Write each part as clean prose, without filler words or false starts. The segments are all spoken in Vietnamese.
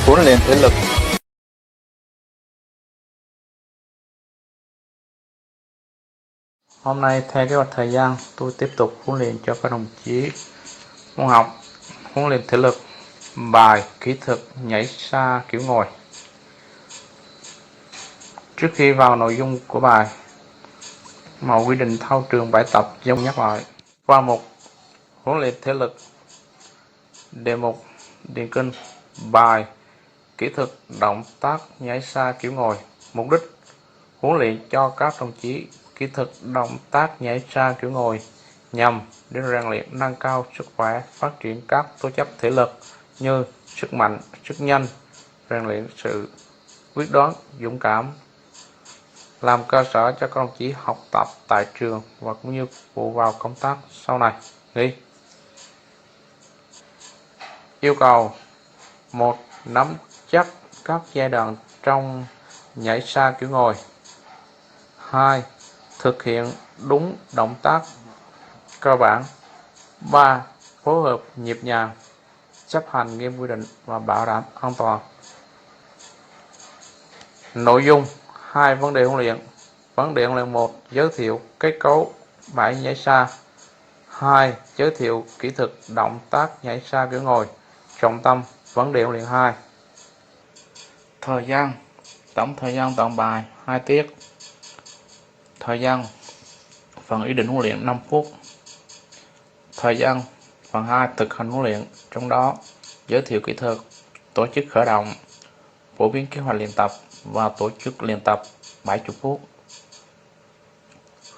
huấn luyện thể lực. Hôm nay theo kế hoạch thời gian, tôi tiếp tục huấn luyện cho các đồng chí môn học huấn luyện thể lực, bài kỹ thuật nhảy xa kiểu ngồi. Trước khi vào nội dung của bài, mẫu quy định thao trường bài tập giống nhắc lại. Qua mục huấn luyện thể lực, đề mục điền kinh, bài kỹ thuật động tác nhảy xa kiểu ngồi. Mục đích huấn luyện cho các đồng chí kỹ thuật động tác nhảy xa kiểu ngồi nhằm đến rèn luyện nâng cao sức khỏe, phát triển các tố chất thể lực như sức mạnh, sức nhanh, rèn luyện sự quyết đoán, dũng cảm, làm cơ sở cho các đồng chí học tập tại trường và cũng như phục vụ vào công tác sau này. Ghi yêu cầu: 1. Nắm chắc các giai đoạn trong nhảy xa kiểu ngồi. 2. Thực hiện đúng động tác cơ bản. 3. Phối hợp nhịp nhàng, chấp hành nghiêm quy định và bảo đảm an toàn. Nội dung: 2 vấn đề huấn luyện. Vấn đề huấn luyện 1. Giới thiệu kết cấu bãi nhảy xa. 2. Giới thiệu kỹ thuật động tác nhảy xa kiểu ngồi. Trọng tâm vấn đề huấn luyện 2. Thời gian: tổng thời gian toàn bài 2 tiết. Thời gian phần ý định huấn luyện 5 phút. Thời gian phần 2 thực hành huấn luyện, trong đó giới thiệu kỹ thuật, tổ chức khởi động, phổ biến kế hoạch luyện tập và tổ chức luyện tập 70 phút.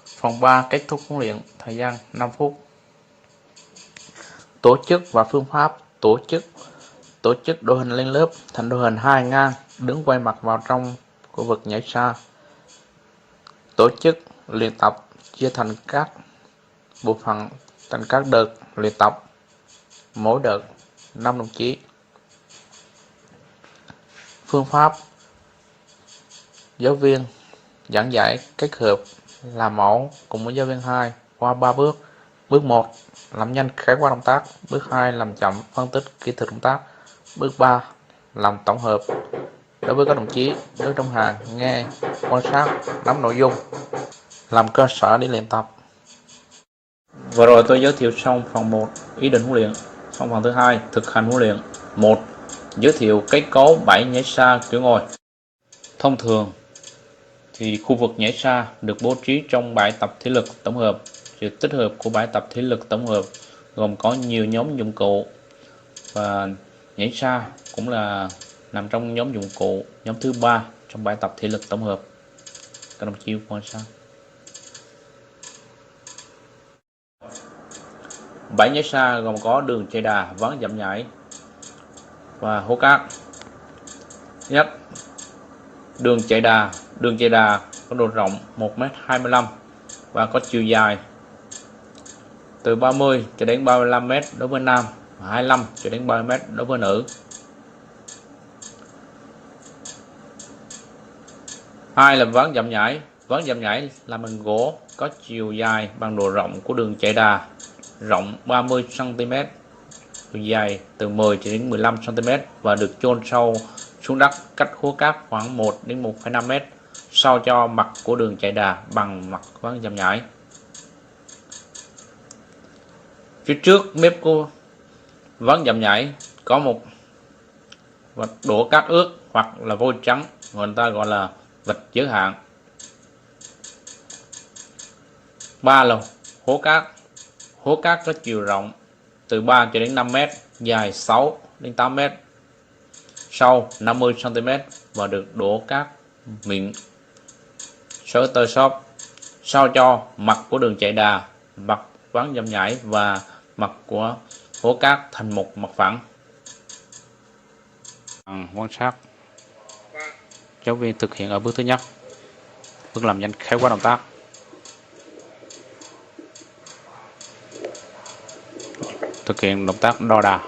Phần 3 kết thúc huấn luyện, thời gian 5 phút. Tổ chức và phương pháp tổ chức đội hình lên lớp thành đội hình 2 ngang, đứng quay mặt vào trong khu vực nhảy xa. Tổ chức luyện tập chia thành các bộ phận, thành các đợt luyện tập, mỗi đợt 5 đồng chí. Phương pháp: giáo viên giảng giải kết hợp làm mẫu cùng với giáo viên 2 qua 3 bước. Bước 1 làm nhanh khái quát động tác. Bước 2 làm chậm phân tích kỹ thuật động tác. Bước 3 làm tổng hợp đối với các đồng chí đứng trong hàng, nghe, quan sát, nắm nội dung, làm cơ sở để luyện tập. Vừa rồi tôi giới thiệu xong phần 1 ý định huấn luyện. Xong phần thứ 2 thực hành huấn luyện. 1. Giới thiệu kết cấu bãi nhảy xa kiểu ngồi. Thông thường thì khu vực nhảy xa được bố trí trong bãi tập thể lực tổng hợp. Sự tích hợp của bãi tập thể lực tổng hợp gồm có nhiều nhóm dụng cụ, và nhảy xa cũng là nằm trong nhóm dụng cụ nhóm thứ 3 trong bãi tập thể lực tổng hợp. Các đồng chí quan sát. Bãi nhảy xa gồm có đường chạy đà, ván dặm nhảy và hố cát. Nhất, đường chạy đà có độ rộng 1m25 và có chiều dài từ 30 cho đến 35 m đối với nam và 25 cho đến 30 m đối với nữ. 2 là ván dặm nhảy. Ván dặm nhảy làm bằng gỗ, có chiều dài bằng độ rộng của đường chạy đà, rộng 30 cm, chiều dài từ 10 cho đến 15 cm và được chôn sâu xuống đất cách hố cát khoảng 1 đến 1,5 m, sao cho mặt của đường chạy đà bằng mặt ván dặm nhảy. Phía trước mép của ván dặm nhảy có một vạch đổ cát ướt hoặc là vôi trắng, người ta gọi là vạch giới hạn. 3 là hố cát. Hố cát có chiều rộng từ 3 cho đến 5 m, dài 6 đến 8 m, sâu 50 cm và được đổ cát mịn sới tơi xốp, sao cho mặt của đường chạy đà, mặt ván dặm nhảy và mặt của hố cát thành một mặt phẳng. Quan sát giáo viên thực hiện ở bước thứ nhất. Bước làm nhanh khái quát động tác. Thực hiện động tác đo đà.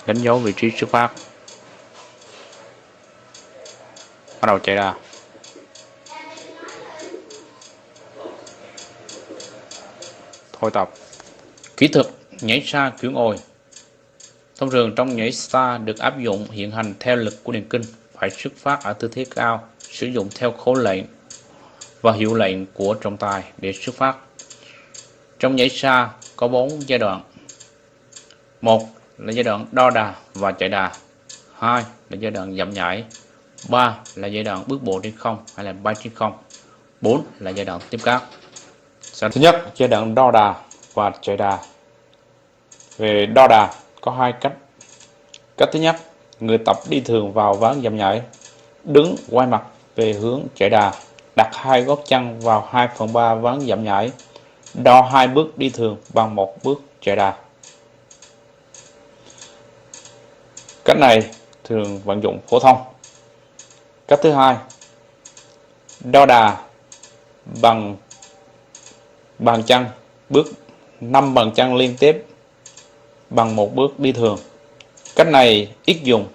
Đánh dấu vị trí xuất phát. Bắt đầu chạy đà. Hồi tập. Kỹ thuật nhảy xa kiểu ngồi. Thông thường trong nhảy xa được áp dụng hiện hành theo lực của điền kinh, phải xuất phát ở tư thế cao, sử dụng theo khẩu lệnh và hiệu lệnh của trọng tài để xuất phát. Trong nhảy xa có 4 giai đoạn. Một là giai đoạn đo đà và chạy đà. 2 là giai đoạn giảm nhảy. 3 là giai đoạn bước bộ trên không hay là bay trên không. 4 là giai đoạn tiếp cáp. Thứ nhất, giai đoạn đo đà và chạy đà. Về đo đà có 2 cách. Cách thứ nhất, người tập đi thường vào ván giảm nhảy, đứng quay mặt về hướng chạy đà, đặt 2 gót chân vào 2/3 ván giảm nhảy, đo 2 bước đi thường bằng 1 bước chạy đà. Cách này thường vận dụng phổ thông. Cách thứ hai, đo đà bằng bàn chân, bước 5 bàn chân liên tiếp bằng 1 bước đi thường. Cách này ít dùng.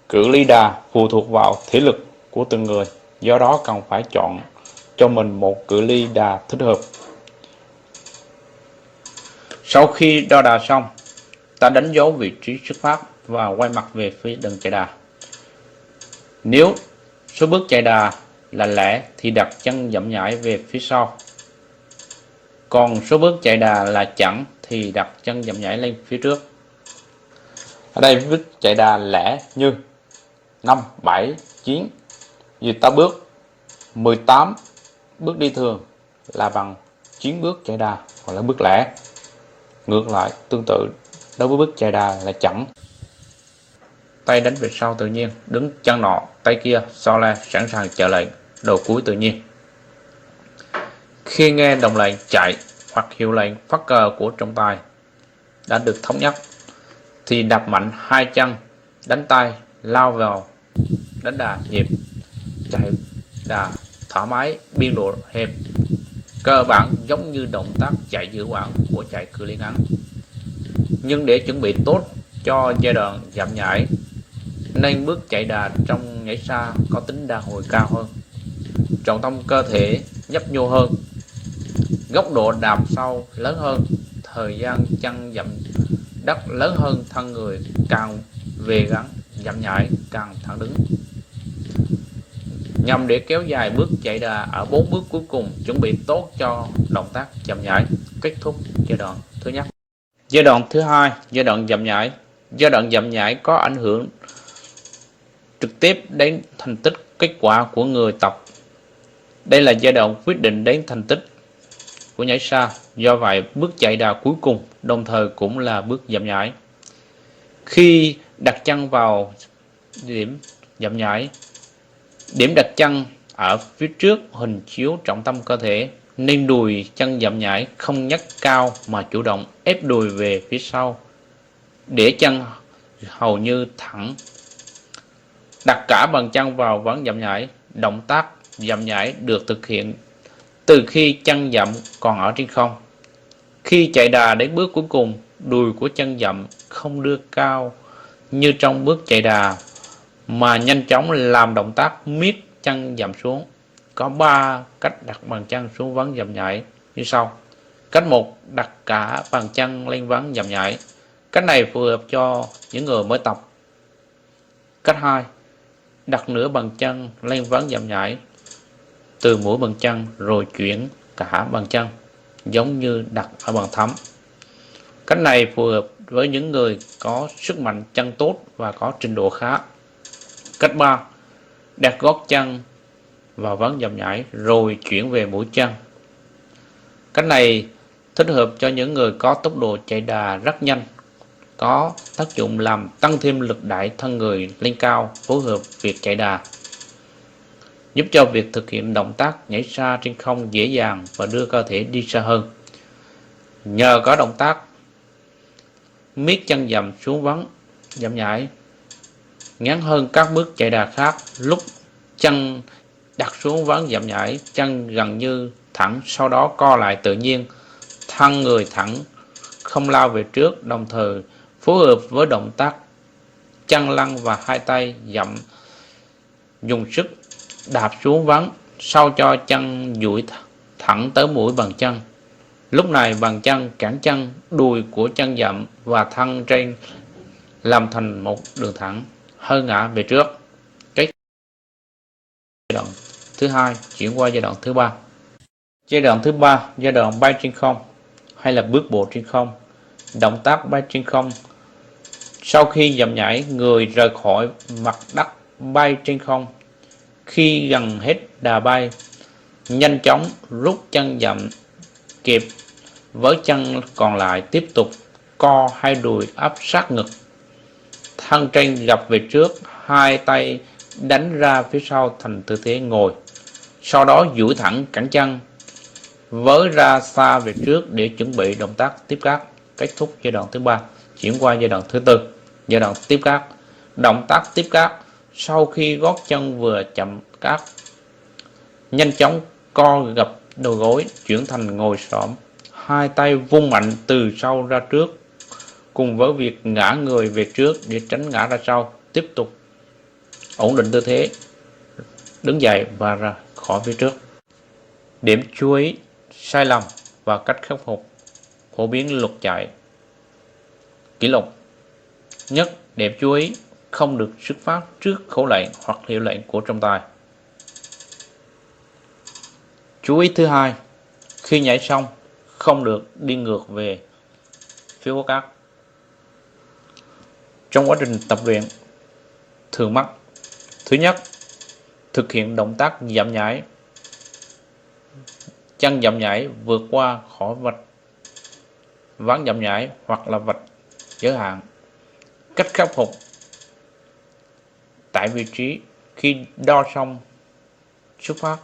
Cự ly đà phụ thuộc vào thể lực của từng người, do đó cần phải chọn cho mình một cự ly đà thích hợp. Sau khi đo đà xong, ta đánh dấu vị trí xuất phát và quay mặt về phía đường chạy đà. Nếu số bước chạy đà là lẻ thì đặt chân giảm nhảy về phía sau. Còn số bước chạy đà là chẵn thì đặt chân giảm nhảy lên phía trước. Ở đây bước chạy đà lẻ như 5, 7, 9. Vì ta bước 18 bước đi thường là bằng 9 bước chạy đà hoặc là bước lẻ. Ngược lại, tương tự đối với bước chạy đà là chẵn. Tay đánh về sau tự nhiên, đứng chân nọ, tay kia so le sẵn sàng chờ lệnh, đầu cuối tự nhiên. Khi nghe đồng lệnh chạy hoặc hiệu lệnh phát cờ của trọng tài đã được thống nhất thì đạp mạnh 2 chân, đánh tay, lao vào đánh đà nhịp, chạy đà thoải mái, biên độ hẹp, cơ bản giống như động tác chạy giữa quãng của chạy cự ly ngắn. Nhưng để chuẩn bị tốt cho giai đoạn giảm nhảy nên bước chạy đà trong nhảy xa có tính đàn hồi cao hơn, trọng tâm cơ thể nhấp nhô hơn, góc độ đạp sau lớn hơn, thời gian chân dậm đất lớn hơn thân người, càng về gắn giảm nhảy càng thẳng đứng, nhằm để kéo dài bước chạy đà ở 4 bước cuối cùng, chuẩn bị tốt cho động tác giảm nhảy kết thúc giai đoạn thứ nhất. Giai đoạn thứ hai, giai đoạn giảm nhảy. Giai đoạn giảm nhảy có ảnh hưởng trực tiếp đến thành tích kết quả của người tập. Đây là giai đoạn quyết định đến thành tích của nhảy xa, do vậy bước chạy đà cuối cùng đồng thời cũng là bước giảm nhảy. Khi đặt chân vào điểm giảm nhảy, điểm đặt chân ở phía trước hình chiếu trọng tâm cơ thể, nên đùi chân giảm nhảy không nhấc cao mà chủ động ép đùi về phía sau để chân hầu như thẳng. Đặt cả bàn chân vào ván giảm nhảy. Động tác giảm nhảy được thực hiện từ khi chân dậm còn ở trên không. Khi chạy đà đến bước cuối cùng, đùi của chân dậm không đưa cao như trong bước chạy đà mà nhanh chóng làm động tác miết chân dậm xuống. Có 3 cách đặt bàn chân xuống ván giảm nhảy như sau. Cách 1, đặt cả bàn chân lên ván giảm nhảy. Cách này phù hợp cho những người mới tập. Cách 2, đặt nửa bàn chân lên ván giảm nhảy từ mũi bàn chân rồi chuyển cả bàn chân, giống như đặt ở bàn thắm. Cách này phù hợp với những người có sức mạnh chân tốt và có trình độ khá. Cách 3, đặt gót chân vào ván giảm nhảy rồi chuyển về mũi chân. Cách này thích hợp cho những người có tốc độ chạy đà rất nhanh, có tác dụng làm tăng thêm lực đẩy thân người lên cao, phối hợp việc chạy đà, giúp cho việc thực hiện động tác nhảy xa trên không dễ dàng và đưa cơ thể đi xa hơn. Nhờ có động tác miết chân dậm xuống ván giảm nhảy ngắn hơn các bước chạy đà khác, lúc chân đặt xuống ván giảm nhảy, chân gần như thẳng, sau đó co lại tự nhiên, thân người thẳng, không lao về trước, đồng thời phối hợp với động tác chân lăn và hai tay dậm, dùng sức đạp xuống ván, sao cho chân duỗi thẳng tới mũi bàn chân. Lúc này bàn chân cản chân, đùi của chân dậm và thân trên làm thành một đường thẳng, hơi ngả về trước. Cái giai đoạn thứ hai chuyển qua giai đoạn thứ ba. Giai đoạn thứ ba, giai đoạn bay trên không hay là bước bộ trên không. Động tác bay trên không. Sau khi dậm nhảy, người rời khỏi mặt đất bay trên không. Khi gần hết đà bay, nhanh chóng rút chân dậm kịp với chân còn lại, tiếp tục co hai đùi áp sát ngực, thân trên gập về trước, hai tay đánh ra phía sau thành tư thế ngồi. Sau đó duỗi thẳng cẳng chân, với ra xa về trước để chuẩn bị động tác tiếp cát. Kết thúc giai đoạn thứ ba, chuyển qua giai đoạn thứ tư, giai đoạn tiếp cát. Động tác tiếp cát. Sau khi gót chân vừa chạm cát, nhanh chóng co gập đầu gối chuyển thành ngồi xổm, hai tay vung mạnh từ sau ra trước, cùng với việc ngã người về trước để tránh ngã ra sau. Tiếp tục ổn định tư thế, đứng dậy và ra khỏi phía trước. Điểm chú ý sai lầm và cách khắc phục. Phổ biến luật chạy kỷ lục. Nhất, điểm chú ý không được xuất phát trước khẩu lệnh hoặc hiệu lệnh của trọng tài. Chú ý thứ hai, khi nhảy xong không được đi ngược về phía hố cát. Trong quá trình tập luyện thường mắc: thứ nhất, thực hiện động tác dậm nhảy, chân dậm nhảy vượt qua khỏi vạch ván dậm nhảy hoặc là vạch giới hạn. Cách khắc phục: tại vị trí khi đo xong xuất phát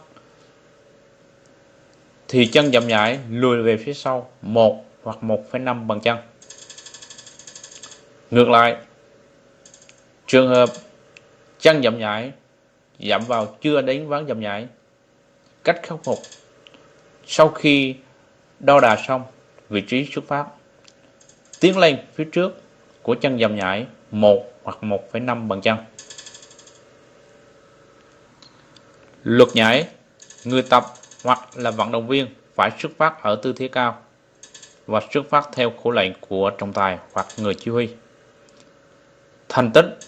thì chân dậm nhảy lùi về phía sau 1 hoặc 1,5 bàn chân. Ngược lại, trường hợp chân dậm nhảy dậm vào chưa đến ván dậm nhảy, cách khắc phục: sau khi đo đà xong vị trí xuất phát, tiến lên phía trước của chân dậm nhảy 1 hoặc 1,5 bàn chân. Luật nhảy: người tập hoặc là vận động viên phải xuất phát ở tư thế cao và xuất phát theo khẩu lệnh của trọng tài hoặc người chỉ huy. Thành tích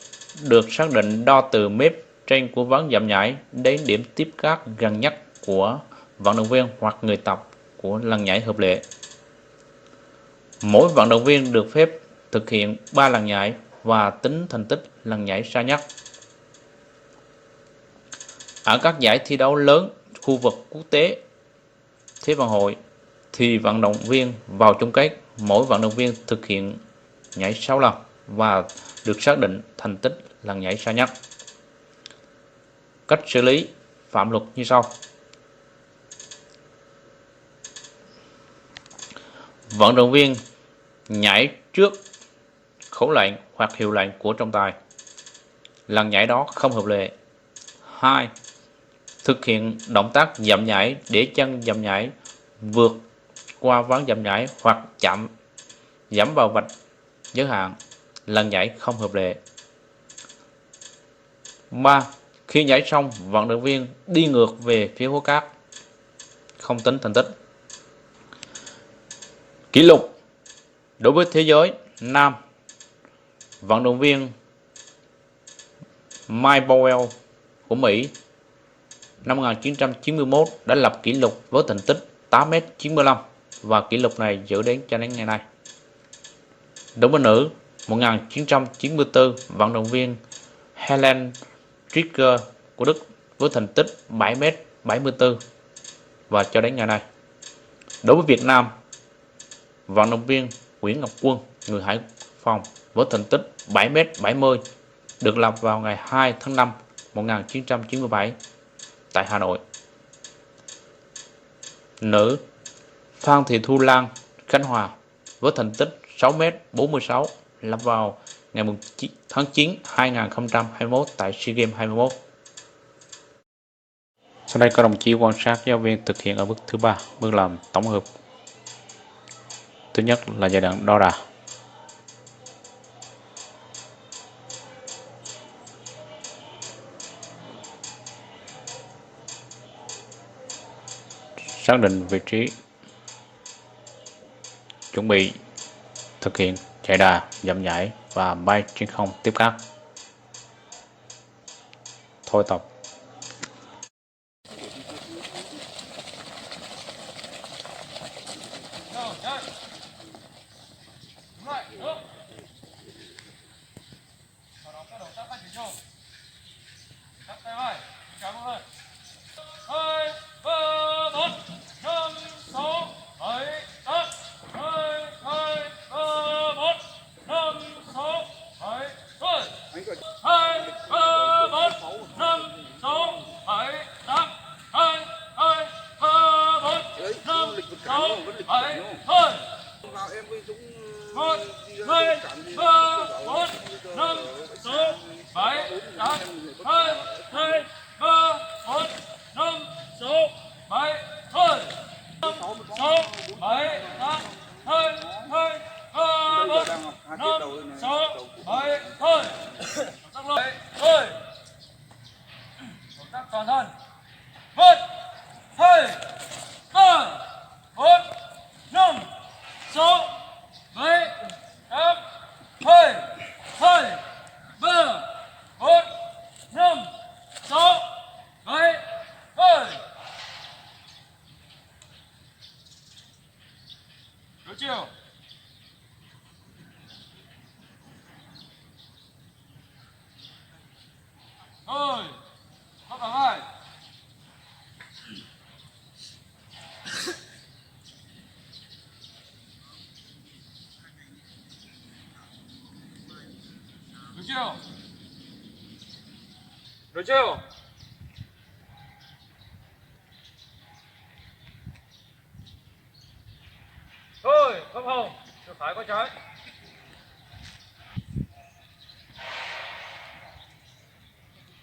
được xác định đo từ mép trên của ván dậm nhảy đến điểm tiếp cát gần nhất của vận động viên hoặc người tập của lần nhảy hợp lệ. Mỗi vận động viên được phép thực hiện 3 lần nhảy và tính thành tích lần nhảy xa nhất. Ở các giải thi đấu lớn khu vực quốc tế, Thế vận hội thì vận động viên vào chung kết, mỗi vận động viên thực hiện nhảy 6 lần và được xác định thành tích lần nhảy xa nhất. Cách xử lý phạm luật như sau. Vận động viên nhảy trước khẩu lệnh hoặc hiệu lệnh của trọng tài, lần nhảy đó không hợp lệ. 2. Thực hiện động tác dậm nhảy để chân dậm nhảy vượt qua ván dậm nhảy hoặc chạm dẫm vào vạch giới hạn, lần nhảy không hợp lệ. 3. Khi nhảy xong, vận động viên đi ngược về phía hố cát, không tính thành tích. Kỷ lục đối với thế giới: nam, vận động viên Mike Powell của Mỹ năm 1991 đã lập kỷ lục với thành tích 8m95 và kỷ lục này giữ đến cho đến ngày nay. Đối với nữ, 1994, vận động viên Helen Trigger của Đức với thành tích 7m74 và cho đến ngày nay. Đối với Việt Nam, vận động viên Nguyễn Ngọc Quân, người Hải Phòng với thành tích 7m70 được lập vào ngày 2 tháng 5 1997 tại Hà Nội. Nữ, Phan Thị Thu Lan, Khánh Hòa với thành tích 6m46 lập vào ngày 9 tháng 9 2021 tại SEA Games 21. Sau đây các đồng chí quan sát giáo viên thực hiện ở bước thứ 3, bước làm tổng hợp. Thứ nhất là giai đoạn đo đà. xác định vị trí, chuẩn bị thực hiện chạy đà, giảm nhảy và bay trên không tiếp cát. Thôi tập. Được chưa? Thôi, không hồng, từ phải qua trái.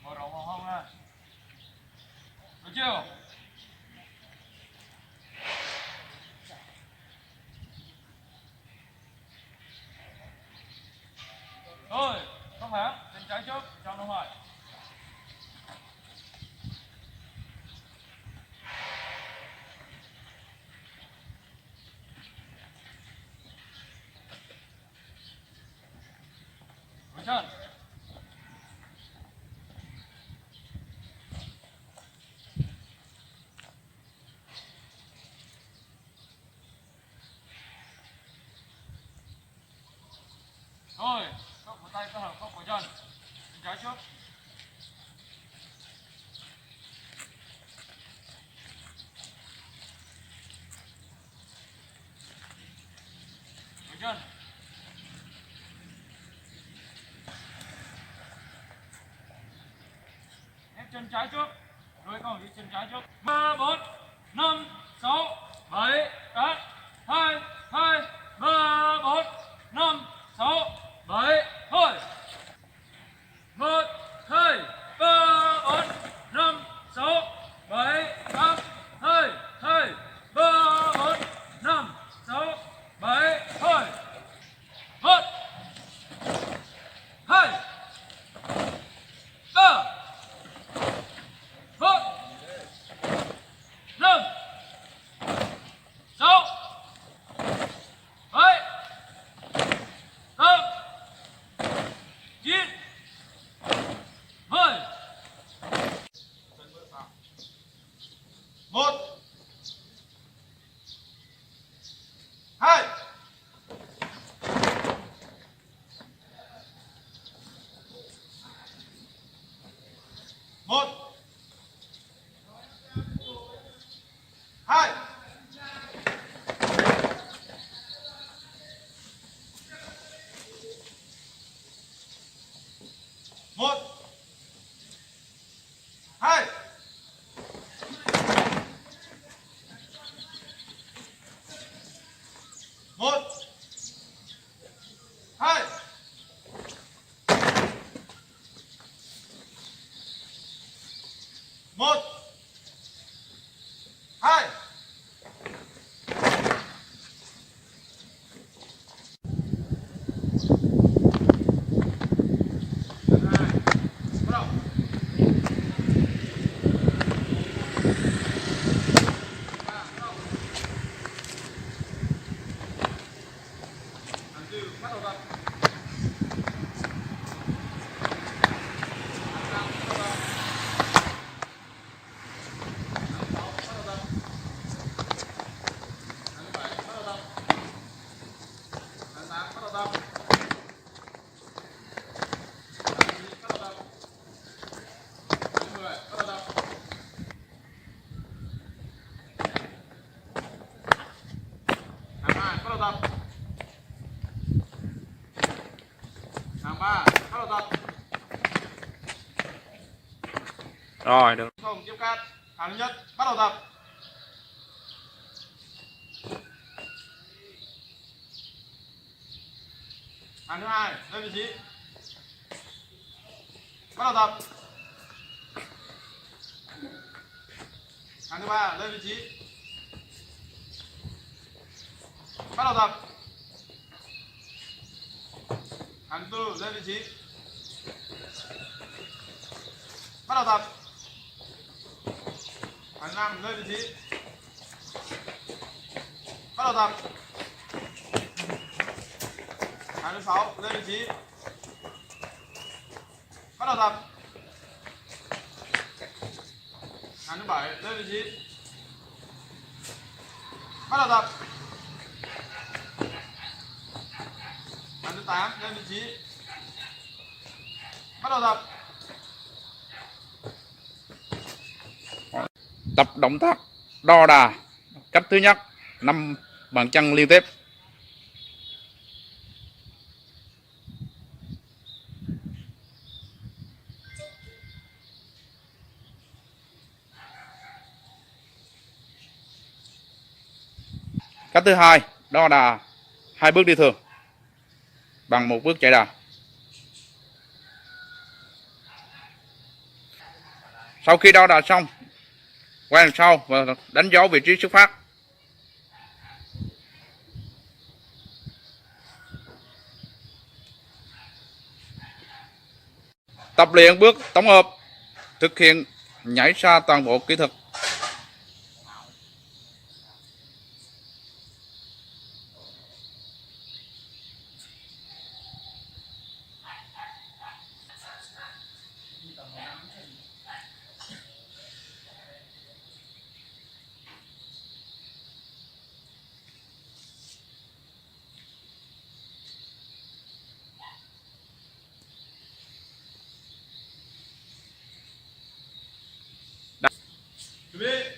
Mở rộng vòng hông ra. Được chưa? Thôi, không hả? Chân trái trước, trong đông ngoài. Bước chân. Rồi, cốc một tay kết hợp cốc của chân. Chân trái trước. Bước chân. Ép chân trái trước. Rồi con đi chân trái trước. 3, 4, 5, 6, 7, 8, 2, 2, 3, 4, 5, 6, 7, thôi. 1, 2, 3, 4, 5, 6, 7, 8, 2, 2, 3, 4, 5, 6, 7, thôi. 1, 2, 3, 4, 5, 6, 7, 8, 9, 10. 1 2 1 2 1 2 1 2 1 2 bắt đầu. Rồi, được. Không tiếp cát. Hàng thứ nhất bắt đầu tập. Hàng thứ hai lên vị trí. Bắt đầu tập. Hàng thứ ba lên vị trí. Bắt đầu tập. Hàng thứ tư lên vị trí. Bắt đầu tập. Hàng thứ năm lên vị trí. Bắt đầu tập. Hàng thứ sáu lên vị trí. Bắt đầu tập. Hàng thứ bảy lên vị trí. Bắt đầu tập. Hàng thứ 8 lên vị trí. Bắt đầu tập. Tập động tác đo đà. Cách thứ nhất, 5 bàn chân liên tiếp. Cách thứ hai, đo đà 2 bước đi thường bằng 1 bước chạy đà. Sau khi đo đà xong, quay đằng sau và đánh dấu vị trí xuất phát. Tập luyện bước tổng hợp, thực hiện nhảy xa toàn bộ kỹ thuật. Chuẩn bị.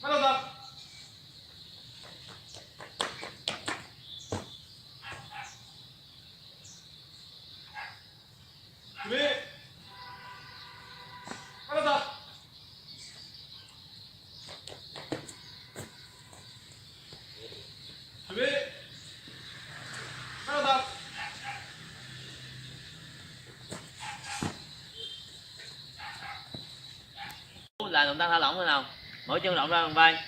Bắt đầu tập. Chuẩn bị. Bắt đầu tập. Chuẩn bị. Bắt đầu tập. Là động tác thả lỏng thế nào, mỗi chân rộng ra bằng vai,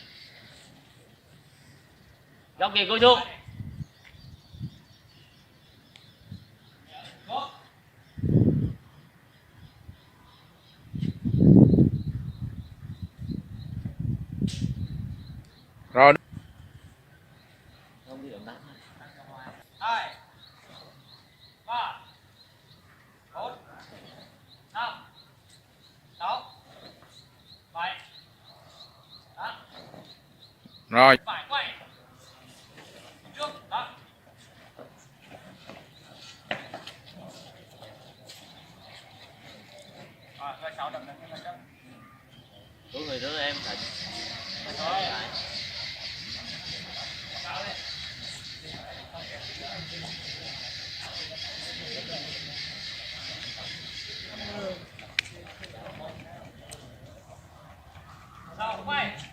góc kia cúi xuống. Rồi. Không đi động tác. 2 3 4 5 6 7 8. Rồi. Phải quay trước đó. Rồi 6 đập lên cái chân. Của người đứa em thịnh. Rồi. Lại. Rồi quay.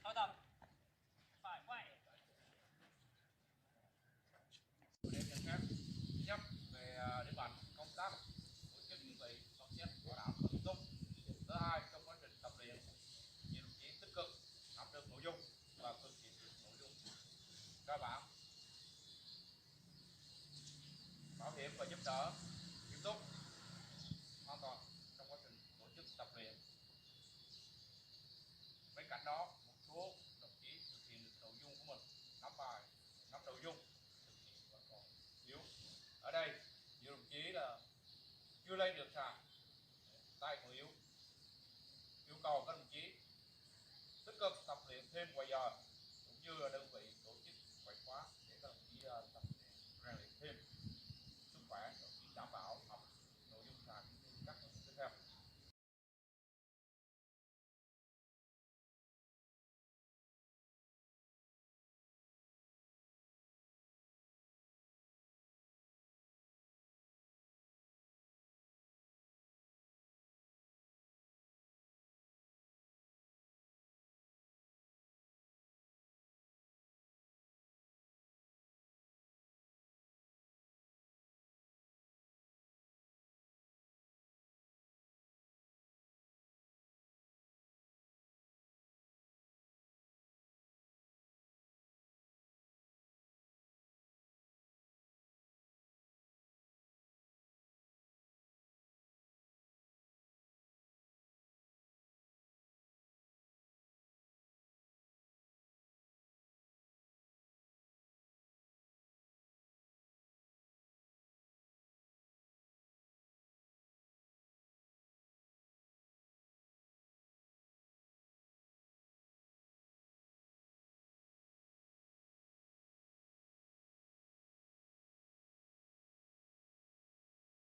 Sau tập. Phải quay. Nhắc về địa bàn công tác, tổ chức chuẩn bị, sắp xếp bảo đảm nghiêm túc. Thứ hai, trong quá trình tập luyện, nhiều đồng chí tích cực nắm được nội dung và thực hiện được nội dung cơ bản, bảo hiểm và giúp đỡ nghiêm túc, an toàn trong quá trình tổ chức tập luyện. Bên cạnh đó, một số đồng chí thực hiện được nội dung của mình, nắm bài, nắm nội dung, thực hiện vẫn còn yếu. Ở đây nhiều đồng chí là chưa lên được sàn, tay còn yếu. Yêu cầu các đồng chí tích cực tập luyện thêm vài giờ, cũng như là đơn vị